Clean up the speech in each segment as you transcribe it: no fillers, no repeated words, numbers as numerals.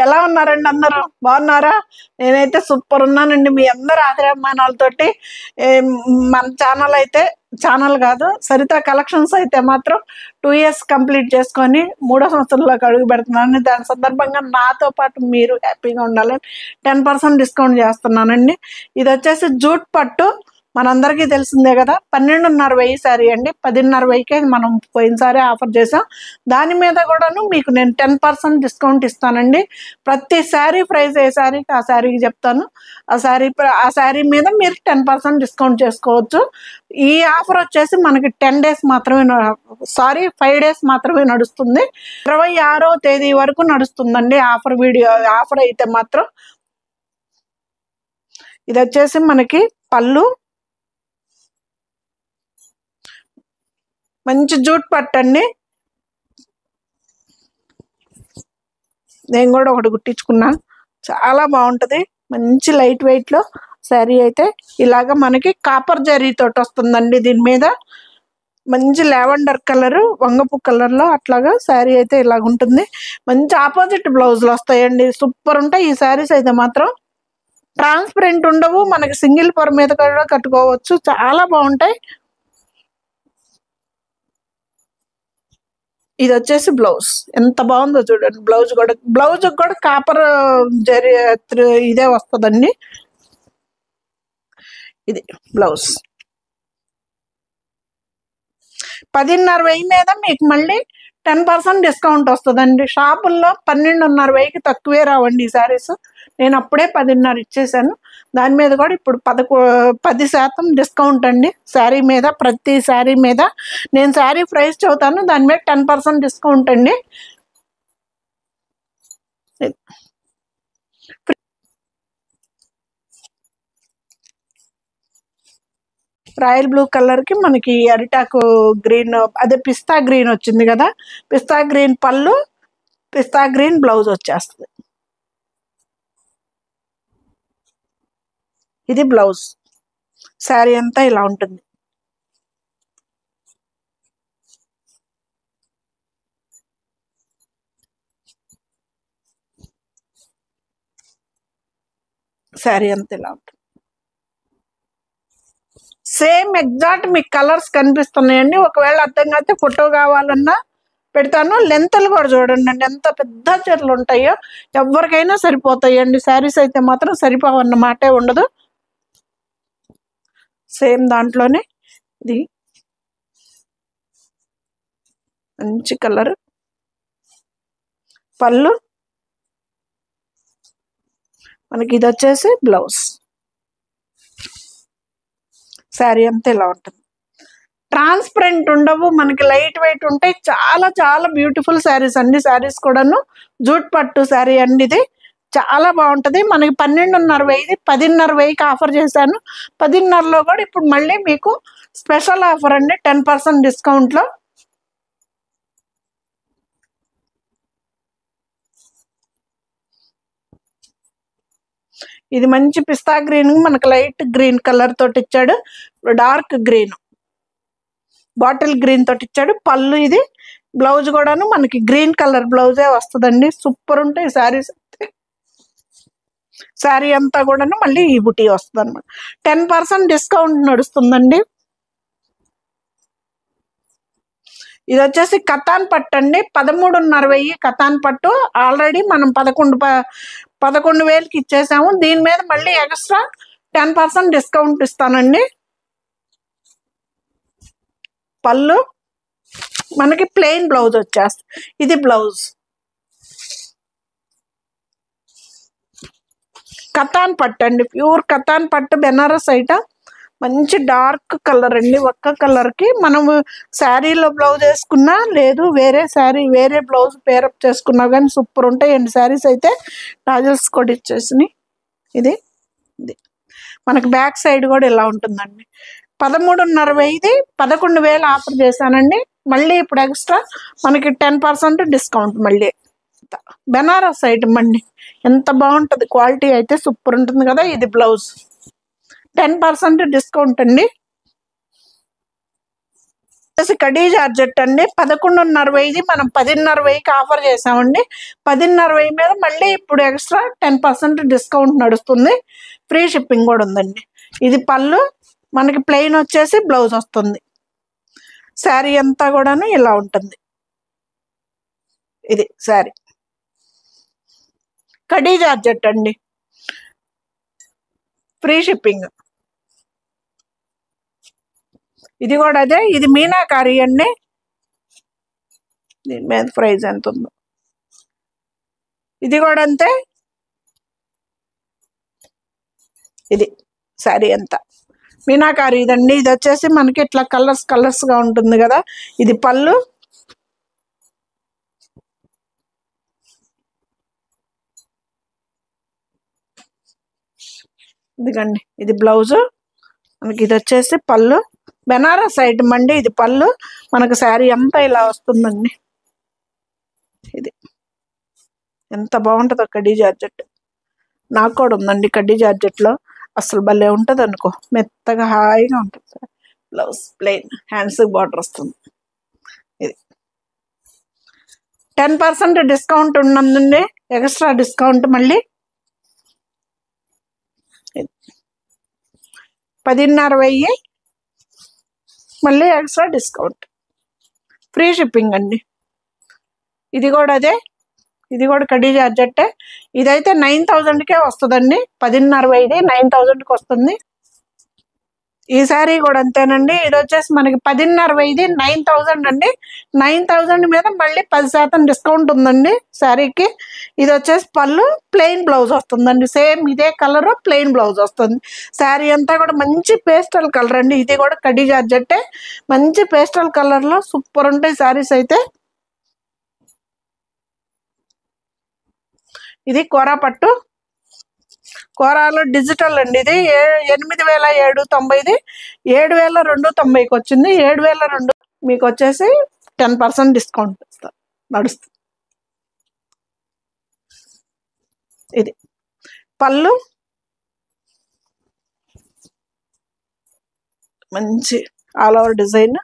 ఎలా ఉన్నారండి అందరూ? బాగున్నారా? నేనైతే సూపర్ ఉన్నానండి. మీ అందరి ఆదరాభిమానాలతోటి మన ఛానల్ కాదు, సరిత కలెక్షన్స్ అయితే మాత్రం 2 years కంప్లీట్ చేసుకొని 3వ సంవత్సరంలోకి అడుగు పెడుతున్నాను. దాని సందర్భంగా నాతో పాటు మీరు హ్యాపీగా ఉండాలని 10% డిస్కౌంట్ చేస్తున్నానండి. ఇది వచ్చేసి జూట్ పట్టు, మనందరికీ తెలిసిందే కదా. 12,500 శారీ అండి. 10,500కే మనం పోయినసారి ఆఫర్ చేసాం. దాని మీద కూడాను మీకు నేను 10% డిస్కౌంట్ ఇస్తానండి. ప్రతి శారీ ప్రైస్ ఏ శారీకి ఆ శారీకి చెప్తాను. ఆ శారీ మీద మీరు 10% డిస్కౌంట్ చేసుకోవచ్చు. ఈ ఆఫర్ వచ్చేసి మనకి 10 days మాత్రమే 5 days మాత్రమే నడుస్తుంది. 26వ తేదీ వరకు నడుస్తుందండి ఆఫర్ అయితే మాత్రం. ఇది వచ్చేసి మనకి పళ్ళు, మంచి జూట్ పట్టండి. నేను కూడా ఒకటి కుట్టించుకున్నా, చాలా బాగుంటది. మంచి లైట్ వెయిట్ లో శారీ అయితే ఇలాగా మనకి కాపర్ జరీ తోటి వస్తుందండి. దీని మీద మంచి లావెండర్ కలర్, వంగపు కలర్ లో అట్లాగా శారీ అయితే ఇలాగ ఉంటుంది. మంచి ఆపోజిట్ బ్లౌజులు వస్తాయండి. సూపర్ ఉంటాయి ఈ శారీస్ అయితే మాత్రం. ట్రాన్స్పరెంట్ ఉండవు, మనకి సింగిల్ పొర మీద కూడా కట్టుకోవచ్చు. చాలా బాగుంటాయి. ఇది వచ్చేసి బ్లౌజ్, ఎంత బాగుందో చూడండి. బ్లౌజ్ కూడా కాపర్ జరీ ఇదే వస్తుందండి. ఇది బ్లౌజ్ 10,500 మీద మీకు మళ్ళీ 10% డిస్కౌంట్ వస్తుందండి. షాపుల్లో 12,500కి తక్కువే రావండి ఈ శారీస్. నేను అప్పుడే 10,500 ఇచ్చేసాను. దాని మీద కూడా ఇప్పుడు 10% డిస్కౌంట్ అండి శారీ మీద. ప్రతి శారీ మీద నేను శారీ ప్రైస్ చెబుతాను, దాని మీద 10% డిస్కౌంట్ అండి. రాయల్ బ్లూ కలర్ కి మనకి అరిటాకు గ్రీన్, అదే పిస్తా గ్రీన్ వచ్చింది కదా. పిస్తా గ్రీన్ పళ్ళు, పిస్తా గ్రీన్ బ్లౌజ్ వచ్చేస్తుంది. ఇది బ్లౌజ్. శారీ అంతా ఇలా ఉంటుంది. శారీ అంతా ఇలా ఉంటుంది. సేమ్ ఎగ్జాక్ట్ మీకు కలర్స్ కనిపిస్తున్నాయండి. ఒకవేళ అర్థం కాకపోతే ఫోటో కావాలన్నా పెడతాను. లెంత్లు కూడా చూడండి అండి, ఎంత పెద్ద చీరలు ఉంటాయో. ఎవరికైనా సరిపోతాయండి. శారీస్ అయితే మాత్రం సరిపోవన్న మాటే ఉండదు. సేమ్ దాంట్లోనే ఇది మంచి కలర్ పళ్ళు, మనకి ఇది వచ్చేసి బ్లౌజ్. శారీ అంతా ఇలా ఉంటుంది. ట్రాన్స్పరెంట్ ఉండవు, మనకి లైట్ వెయిట్ ఉంటాయి. చాలా చాలా బ్యూటిఫుల్ శారీస్ అండి. శారీస్ కూడాను జూట్ పట్టు శారీ అండి. ఇది చాలా బాగుంటది. మనకి 12,500, 10,500కి ఆఫర్ చేశాను. 10,500లో కూడా ఇప్పుడు మళ్ళీ మీకు స్పెషల్ ఆఫర్ అండి, 10% డిస్కౌంట్ లో. ఇది మంచి పిస్తా గ్రీన్, మనకి లైట్ గ్రీన్ కలర్ తోటి ఇచ్చాడు. డార్క్ గ్రీన్, బాటిల్ గ్రీన్ తోటి ఇచ్చాడు. పళ్ళు ఇది. బ్లౌజ్ కూడాను మనకి గ్రీన్ కలర్ బ్లౌజే వస్తుందండి. సూపర్ ఉంటాయి శారీస్. శారీ అంతా కూడాను మళ్ళీ ఈ బుటీ వస్తుంది అనమాట. 10% డిస్కౌంట్ నడుస్తుందండి. ఇది వచ్చేసి కతాన్ పట్టు అండి. 13,500 కతాన్ పట్టు. ఆల్రెడీ మనం 11,000కి ఇచ్చేసాము. దీని మీద మళ్ళీ ఎక్స్ట్రా 10% డిస్కౌంట్ ఇస్తానండి. పళ్ళు మనకి ప్లెయిన్ బ్లౌజ్ వచ్చేస్తుంది. ఇది బ్లౌజ్. కతాన్ పట్టు అండి, ప్యూర్ కతాన్ పట్టు, బెనారస్ ఐటమ్. మంచి డార్క్ కలర్ అండి. ఒక్క కలర్ కి మనము శారీలో బ్లౌజ్ వేసుకున్నా, లేదు వేరే బ్లౌజ్ పేరప్ చేసుకున్నా కానీ సూపర్ ఉంటాయండి శారీస్ అయితే. టాజల్స్ కూడా ఇచ్చేసినాయి. ఇది మనకి బ్యాక్ సైడ్ కూడా ఇలా ఉంటుందండి. 13,500, 11,000 ఆఫర్ చేశానండి. మళ్ళీ ఇప్పుడు ఎక్స్ట్రా మనకి 10% డిస్కౌంట్. మళ్ళీ బెనారస్ ఐటమ్ అండి, ఎంత బాగుంటుంది. క్వాలిటీ అయితే సూపర్ ఉంటుంది కదా. ఇది బ్లౌజ్, 10% డిస్కౌంట్ అండి. వచ్చేసి కడీ జార్జెట్ అండి. 11,500 మనం 10,500కి ఆఫర్ చేసామండి. 10,500 మీద మళ్ళీ ఇప్పుడు ఎక్స్ట్రా 10% డిస్కౌంట్ నడుస్తుంది. ఫ్రీ షిప్పింగ్ కూడా ఉందండి. ఇది పళ్ళు, మనకి ప్లెయిన్ వచ్చేసి బ్లౌజ్ వస్తుంది. శారీ అంతా కూడాను ఇలా ఉంటుంది. ఇది శారీ కడీ జార్జెట్ అండి, ఫ్రీ షిప్పింగ్. ఇది కూడా అదే, ఇది మీనాకారి అండి. దీని మీద ప్రైస్ ఎంత ఉందో, ఇది కూడా అంతే. ఇది శారీ అంతా మీనాకారి ఇదండి. ఇది వచ్చేసి మనకి ఇట్లా కలర్స్ గా ఉంటుంది కదా. ఇది పళ్ళు, ఇదిగండి ఇది బ్లౌజు, మనకి ఇది వచ్చేసి పళ్ళు. బెనారస్ ఐటమ్ అండి, ఇది పళ్ళు. మనకు శారీ అంతా ఇలా వస్తుందండి. ఇది ఎంత బాగుంటుందో కడ్డీ జార్జెట్. నాకు కూడా ఉందండి కడ్డీ జార్జెట్లో. అసలు భలే ఉంటుంది అనుకో, మెత్తగా హాయిగా ఉంటుంది. బ్లౌజ్ ప్లెయిన్, హ్యాండ్స్ బార్డర్ వస్తుంది. ఇది 10% డిస్కౌంట్ ఉన్నందుండి, ఎక్స్ట్రా డిస్కౌంట్ మళ్ళీ 10,500 మళ్ళీ ఎక్స్ట్రా డిస్కౌంట్, ఫ్రీ షిప్పింగ్ అండి. ఇది కూడా అదే, ఇది కూడా కడ్డీ జార్జెట్టే. ఇదైతే 9,000కే వస్తుందండి. 10,500 9,000కి వస్తుంది. ఈ శారీ కూడా అంతేనండి. ఇది వచ్చేసి మనకి 10,500 9,000 అండి. 9,000 మీద మళ్ళీ 10% డిస్కౌంట్ ఉందండి శారీకి. ఇది వచ్చేసి పళ్ళు, ప్లెయిన్ బ్లౌజ్ వస్తుందండి. సేమ్ ఇదే కలర్ ప్లెయిన్ బ్లౌజ్ వస్తుంది. శారీ అంతా కూడా మంచి పేస్టల్ కలర్ అండి. ఇది కూడా కడ్డీ జార్జెట్టే, మంచి పేస్టల్ కలర్లో సూపర్ ఉంటాయి శారీస్ అయితే. ఇది కోరా పట్టు, కోరాలో డిజిటల్ అండి. ఇది 8,790, 7,290కి వచ్చింది. 7,200 మీకు వచ్చేసి 10% డిస్కౌంట్ ఇస్తారు, నడుస్తుంది. ఇది పళ్ళు, మంచి ఆల్ ఓవర్ డిజైన్.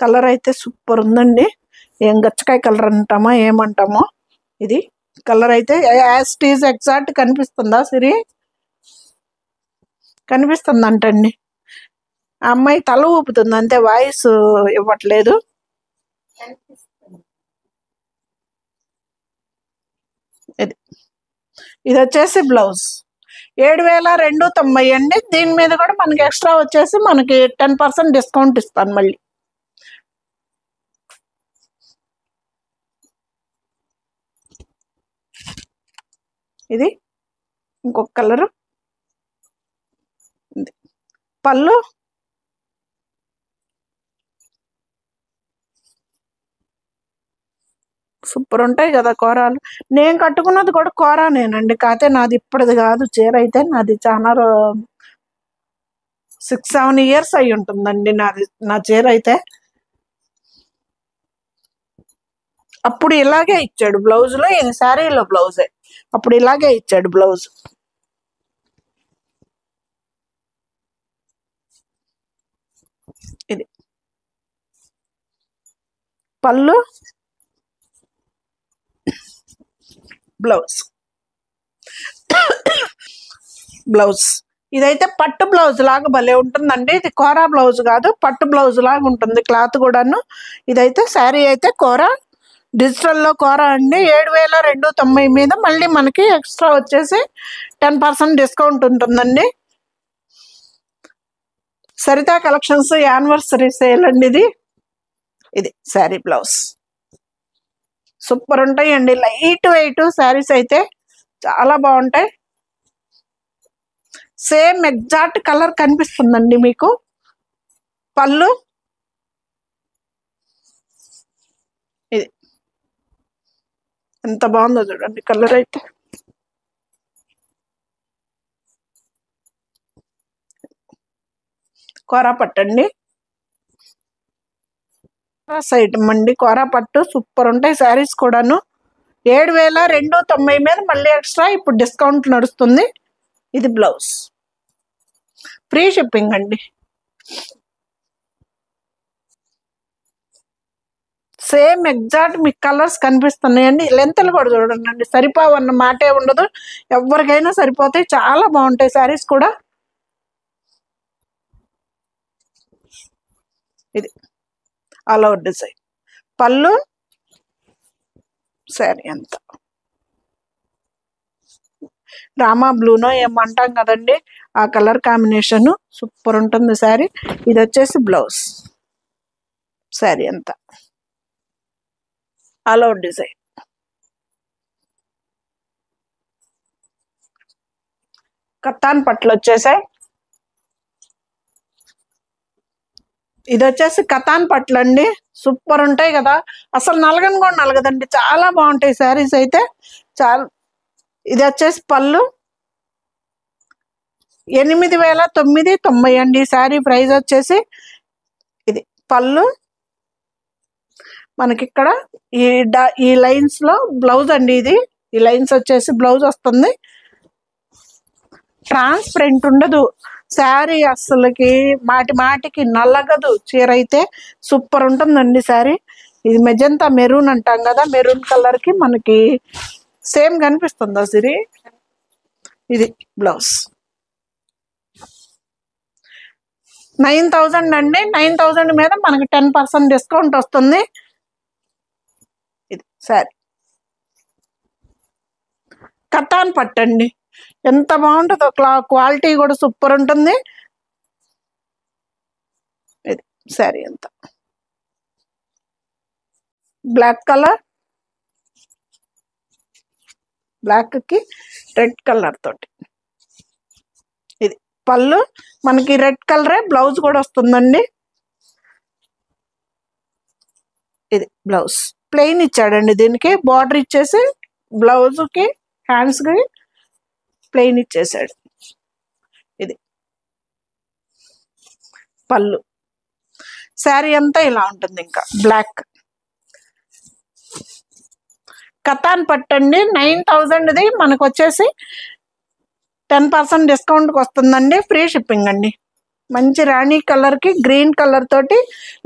కలర్ అయితే సూపర్ ఉందండి. ఏం గచ్చకాయ కలర్ అంటామా ఏమంటామో, ఇది కలర్ అయితే యాజ్ టీజ్ ఎగ్జాక్ట్ కనిపిస్తుందా సిరి? కనిపిస్తుందంటండి. ఆ అమ్మాయి తల ఊపుతుంది అంతే, వాయిస్ ఇవ్వట్లేదు. ఇది వచ్చేసి బ్లౌజ్ 7,290 అండి. దీని మీద కూడా మనకి ఎక్స్ట్రా వచ్చేసి మనకి 10% డిస్కౌంట్ ఇస్తాను మళ్ళీ. ఇది ఇంకొక కలరు, పళ్ళు, సూపర్ ఉంటాయి కదా కోరాలు. నేను కట్టుకున్నది కూడా కోరానేనండి, కాకపోతే నాది ఇప్పటిది కాదు. చీర అయితే నాది చాలా 6-7 ఇయర్స్ అయి ఉంటుందండి నాది, నా చీర అయితే. అప్పుడు ఇలాగే ఇచ్చాడు బ్లౌజ్లో, ఇది శారీలో బ్లౌజే. అప్పుడు ఇలాగే ఇచ్చాడు బ్లౌజ్. ఇది పళ్ళు, బ్లౌజ్. ఇదైతే పట్టు బ్లౌజ్ లాగా భలే ఉంటుందండి. ఇది కోరా బ్లౌజ్ కాదు, పట్టు బ్లౌజ్ లాగా ఉంటుంది క్లాత్ కూడాను. ఇదైతే శారీ అయితే కోరా, డిజిటల్లో కోరా అండి. 7,290 మీద మళ్ళీ మనకి ఎక్స్ట్రా వచ్చేసి 10% డిస్కౌంట్ ఉంటుందండి. సరితా కలెక్షన్స్ యానివర్సరీ సేల్ అండి ఇది. ఇది శారీ బ్లౌజ్ సూపర్ ఉంటాయండి. లైట్ వెయిట్ శారీస్ అయితే చాలా బాగుంటాయి. సేమ్ ఎగ్జాక్ట్ కలర్ కనిపిస్తుందండి మీకు. పళ్ళు, ఇది ఎంత బాగుందో చూడండి కలర్ అయితే. కోరా పట్టండి, ఐటమ్ అండి. కోరా పట్టు సూపర్ ఉంటాయి శారీస్ కూడాను. 7,290 మీద మళ్ళీ ఎక్స్ట్రా ఇప్పుడు డిస్కౌంట్ నడుస్తుంది. ఇది బ్లౌజ్, ఫ్రీ షిప్పింగ్ అండి. సేమ్ ఎగ్జాక్ట్ మీకు కలర్స్ కనిపిస్తున్నాయండి. లెంత్లు కూడా చూడండి, సరిపోవన్న మాటే ఉండదు, ఎవరికైనా సరిపోతాయి. చాలా బాగుంటాయి శారీస్ కూడా. ఇది ఆల్ ఓవర్ డిజైన్ పళ్ళు, శారీ అంతా రామా బ్లూనో ఏమంటాం కదండి, ఆ కలర్ కాంబినేషన్ సూపర్ ఉంటుంది శారీ. ఇది వచ్చేసి బ్లౌజ్, శారీ అంతా ఆల్ ఓవర్ డిజైన్. కత్తాన్ పట్లు వచ్చేసాయి. ఇది వచ్చేసి కతాన్ పట్లు అండి, సూపర్ ఉంటాయి కదా, అసలు నలగని కూడా నలగదండి, చాలా బాగుంటాయి శారీస్ అయితే చాలా. ఇది వచ్చేసి పళ్ళు 8,990 అండి శారీ ప్రైస్ వచ్చేసి. ఇది పళ్ళు, మనకి ఇక్కడ ఈ లైన్స్ లో బ్లౌజ్ అండి. ఇది ఈ లైన్స్ వచ్చేసి బ్లౌజ్ వస్తుంది. ట్రాన్స్పరెంట్ ఉండదు శారీ, అస్సలకి మాటికి నల్లగదు. చీర అయితే సూపర్ ఉంటుందండి శారీ. ఇది మెజంతా మెరూన్ అంటాం కదా, మెరూన్ కలర్ కి మనకి సేమ్ కనిపిస్తుందా సిరి. ఇది బ్లౌజ్ 9,000 అండి. 9,000 మీద మనకి 10% డిస్కౌంట్ వస్తుంది. ఇది శారీ కతాన్ పట్టండి, ఎంత బాగుంటుందో, క్వాలిటీ కూడా సూపర్ ఉంటుంది. ఇది శారీ అంతా బ్లాక్ కలర్, బ్లాక్ కి రెడ్ కలర్ తోటి. ఇది పళ్ళు, మనకి రెడ్ కలరే బ్లౌజ్ కూడా వస్తుందండి. ఇది బ్లౌజ్ ప్లెయిన్ ఇచ్చాడండి, దీనికి బార్డర్ ఇచ్చేసి బ్లౌజ్ కి హ్యాండ్స్ కి ప్లెయిన్ ఇచ్చేసాడు. ఇది పళ్ళు, శారీ అంతా ఇలా ఉంటుంది. ఇంకా బ్లాక్ కతాన్ పట్టండి, 9,000ది మనకు వచ్చేసి 10% డిస్కౌంట్కి వస్తుందండి, ఫ్రీ షిప్పింగ్ అండి. మంచి రాణి కలర్ కి గ్రీన్ కలర్ తోటి,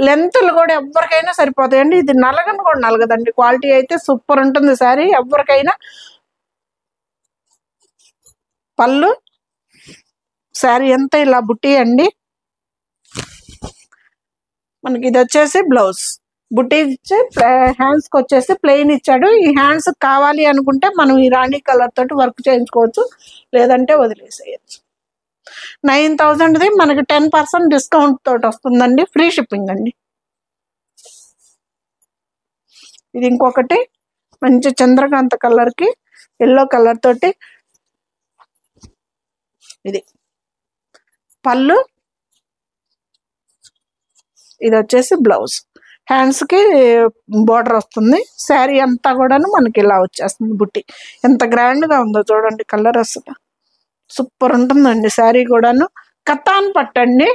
లెంత్లు కూడా ఎవరికైనా సరిపోతాయండి. ఇది నలగని కూడా నలగదండి, క్వాలిటీ అయితే సూపర్ ఉంటుంది శారీ ఎవరికైనా. పళ్ళు, శారీ అంతా ఇలా బుట్టి అండి. మనకి ఇది వచ్చేసి బ్లౌజ్, బుట్టి ఇచ్చి హ్యాండ్స్ కి వచ్చేసి ప్లెయిన్ ఇచ్చాడు. ఈ హ్యాండ్స్ కావాలి అనుకుంటే మనం ఈ రాణి కలర్ తోటి వర్క్ చేయించుకోవచ్చు, లేదంటే వదిలేసేయచ్చు. 9,000ది మనకి 10% డిస్కౌంట్ తోటి వస్తుందండి, ఫ్రీ షిప్పింగ్ అండి. ఇది ఇంకొకటి మంచి చంద్రకాంత కలర్ కి ఎల్లో కలర్ తోటి. ఇది పళ్ళు, ఇది వచ్చేసి బ్లౌజ్, హ్యాండ్స్ కి బోర్డర్ వస్తుంది. శారీ అంతా కూడాను మనకి ఇలా వచ్చేస్తుంది బుట్టి. ఎంత గ్రాండ్ గా ఉందో చూడండి, కలర్ అసలు సూపర్ ఉంటుందండి శారీ కూడాను. కతాన్ పట్టండి.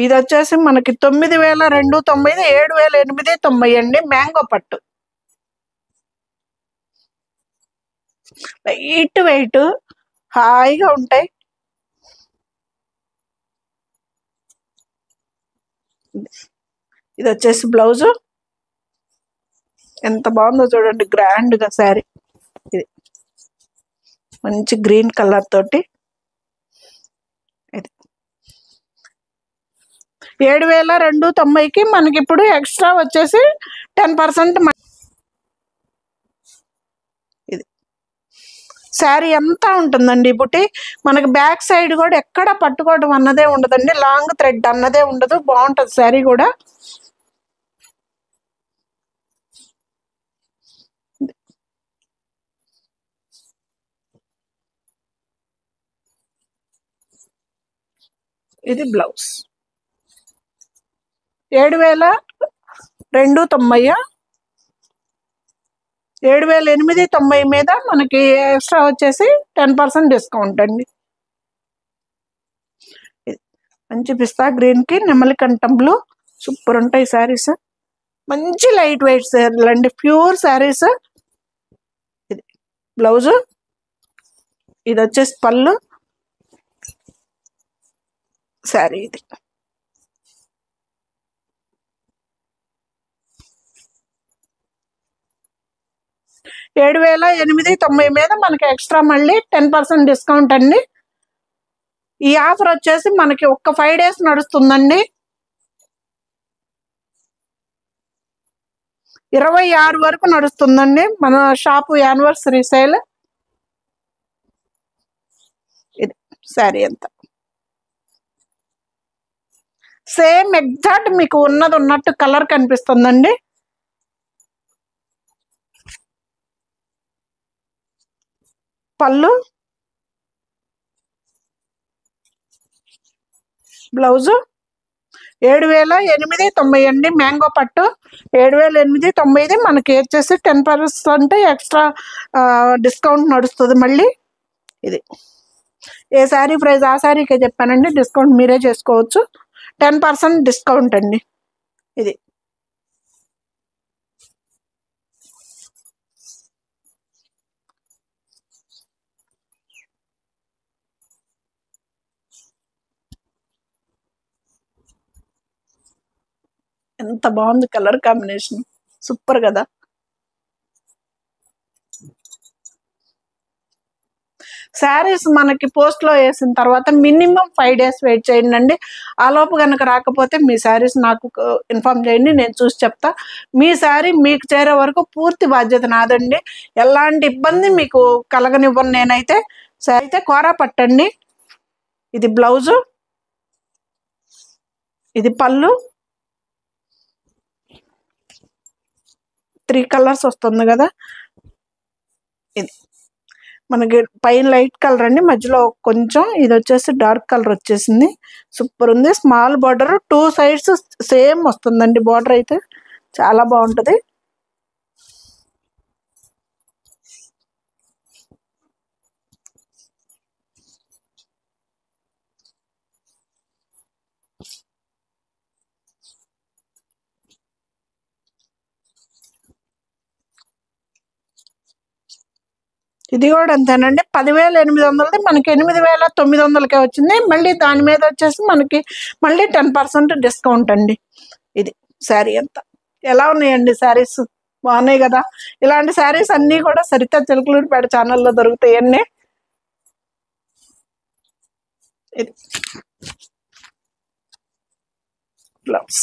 ఇది వచ్చేసి మనకి 9,290, 7,890 అండి. మ్యాంగో పట్టు, లైట్ వెయిట్, హాయిగా ఉంటాయి. ఇది వచ్చేసి బ్లౌజు, ఎంత బాగుందో చూడండి, గ్రాండ్ గా శారీ. ఇది మంచి గ్రీన్ కలర్ తోటి. ఇది 7,290కి మనకి ఇప్పుడు ఎక్స్ట్రా వచ్చేసి 10%. ఇది శారీ అంతా ఉంటుందండి బుట్టి. మనకి బ్యాక్ సైడ్ కూడా ఎక్కడ పట్టుకోవడం అన్నదే ఉండదండి, లాంగ్ థ్రెడ్ అన్నదే ఉండదు, బాగుంటుంది శారీ కూడా. ఇది బ్లౌజ్ 7,290, 7,890 మీద మనకి ఎక్స్ట్రా వచ్చేసి 10% డిస్కౌంట్ అండి. మంచి పిస్తా గ్రీన్ కి నెమలి కంఠం బ్లూ, సూపర్ ఉంటాయి శారీస్. మంచి లైట్ వెయిట్ శారీలు అండి, ప్యూర్ శారీస్. ఇది బ్లౌజు, ఇది వచ్చేసి పళ్ళు, శారీ. ఇది 7,890 మీద మనకి ఎక్స్ట్రా మళ్ళీ 10% డిస్కౌంట్ అండి. ఈ ఆఫర్ వచ్చేసి మనకి ఒక్క 5 days నడుస్తుందండి. 26 వరకు నడుస్తుందండి మన షాపు యానివర్సరీ సేల్. ఇది శారీ అంతా సేమ్ ఎగ్జాక్ట్ మీకు ఉన్నట్టు కలర్ కనిపిస్తుందండి. పళ్ళు, బ్లౌజు 7,890 అండి. మ్యాంగో పట్టు 7,890. మనకి వచ్చేసి 10% ఎక్స్ట్రా డిస్కౌంట్ నడుస్తుంది మళ్ళీ. ఇది ఏ శారీ ప్రైస్ ఆ శారీకే చెప్పానండి, డిస్కౌంట్ మీరే చేసుకోవచ్చు. 10% డిస్కౌంట్ అండి. ఇది ఎంత బాగుంది కలర్ కాంబినేషన్, సూపర్ కదా. శారీస్ మనకి పోస్ట్లో వేసిన తర్వాత మినిమం 5 days వెయిట్ చేయండి అండి. ఆలోపు కనుక రాకపోతే మీ శారీస్ నాకు ఇన్ఫామ్ చేయండి, నేను చూసి చెప్తా. మీ శారీ మీకు చేరే వరకు పూర్తి బాధ్యత నాదండి. ఎలాంటి ఇబ్బంది మీకు కలగనివ్వను నేనైతే. అయితే కోరా పట్టండి. ఇది బ్లౌజు, ఇది పళ్ళు, 3 కలర్స్ వస్తుంది కదా. ఇది మనకి పైన లైట్ కలర్ అండి, మధ్యలో కొంచెం ఇది వచ్చేసి డార్క్ కలర్ వచ్చేసింది. సూపర్ ఉంది. స్మాల్ బార్డర్, 2 sides సేమ్ వస్తుందండి. బార్డర్ అయితే చాలా బాగుంటుంది. ఇది కూడా అంతేనండి. 10,800 మనకి 8,900కే వచ్చింది. మళ్ళీ దాని మీద వచ్చేసి మనకి మళ్ళీ 10% డిస్కౌంట్ అండి. ఇది శారీ అంతా. ఎలా ఉన్నాయండి శారీస్? బాగున్నాయి కదా. ఇలాంటి శారీస్ అన్నీ కూడా సరిత చిలకలూరిపేట ఛానల్లో దొరుకుతాయండి. ఇది బ్లౌజ్.